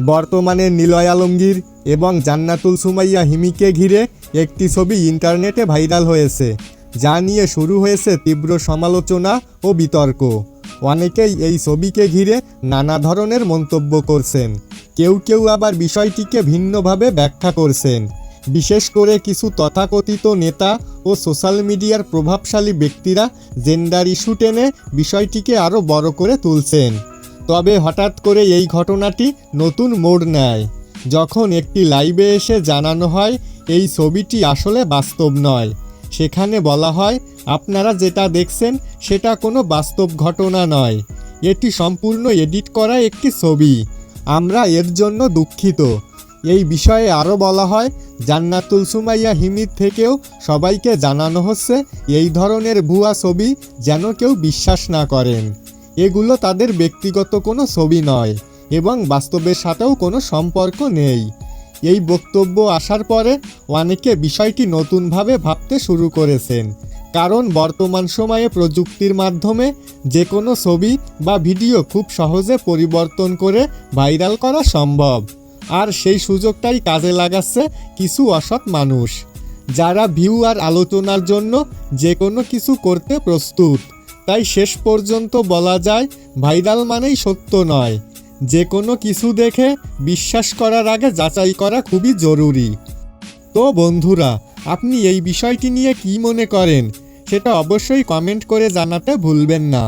বর্তমানে নিলয় আলমগীর এবং জান্নাতুল সুমাইয়া হিমিকে ঘিরে একটি ছবি ইন্টারনেটে ভাইরাল হয়েছে, যা নিয়ে শুরু হয়েছে তীব্র সমালোচনা ও বিতর্ক। অনেকেই এই ছবিকে ঘিরে নানা ধরনের মন্তব্য করছেন, কেউ কেউ আবার বিষয়টিকে ভিন্নভাবে ব্যাখ্যা করছেন। বিশেষ করে কিছু তথাকথিত নেতা ও সোশ্যাল মিডিয়ার প্রভাবশালী ব্যক্তিরা জেন্ডার ইস্যু টেনে বিষয়টিকে আরও বড় করে তুলছেন। তবে হঠাৎ করে এই ঘটনাটি নতুন মোড় নেয় যখন একটি লাইভে এসে জানানো হয় এই ছবিটি আসলে বাস্তব নয়। সেখানে বলা হয়, আপনারা যেটা দেখছেন সেটা কোনো বাস্তব ঘটনা নয়, এটি সম্পূর্ণ এডিট করা একটি ছবি, আমরা এর জন্য দুঃখিত। এই বিষয়ে আরও বলা হয়, জান্নাতুল সুমাইয়া হিমির থেকেও সবাইকে জানানো হচ্ছে এই ধরনের ভুয়া ছবি যেন কেউ বিশ্বাস না করেন। এগুলো তাদের ব্যক্তিগত কোনো ছবি নয় এবং বাস্তবের সাথেও কোনো সম্পর্ক নেই। এই বক্তব্য আসার পরে অনেকে বিষয়টি নতুনভাবে ভাবতে শুরু করেছেন, কারণ বর্তমান সময়ে প্রযুক্তির মাধ্যমে যে কোনো ছবি বা ভিডিও খুব সহজে পরিবর্তন করে ভাইরাল করা সম্ভব। আর সেই সুযোগটাই কাজে লাগাচ্ছে কিছু অসৎ মানুষ, যারা ভিউ আর আলোচনার জন্য যে কোনো কিছু করতে প্রস্তুত। তাই শেষ পর্যন্ত বলা যায়, ভাইরাল মানেই সত্য নয়। যে কোনো কিছু দেখে বিশ্বাস করার আগে যাচাই করা খুবই জরুরি। তো বন্ধুরা, আপনি এই বিষয়টি নিয়ে কী মনে করেন সেটা অবশ্যই কমেন্ট করে জানাতে ভুলবেন না।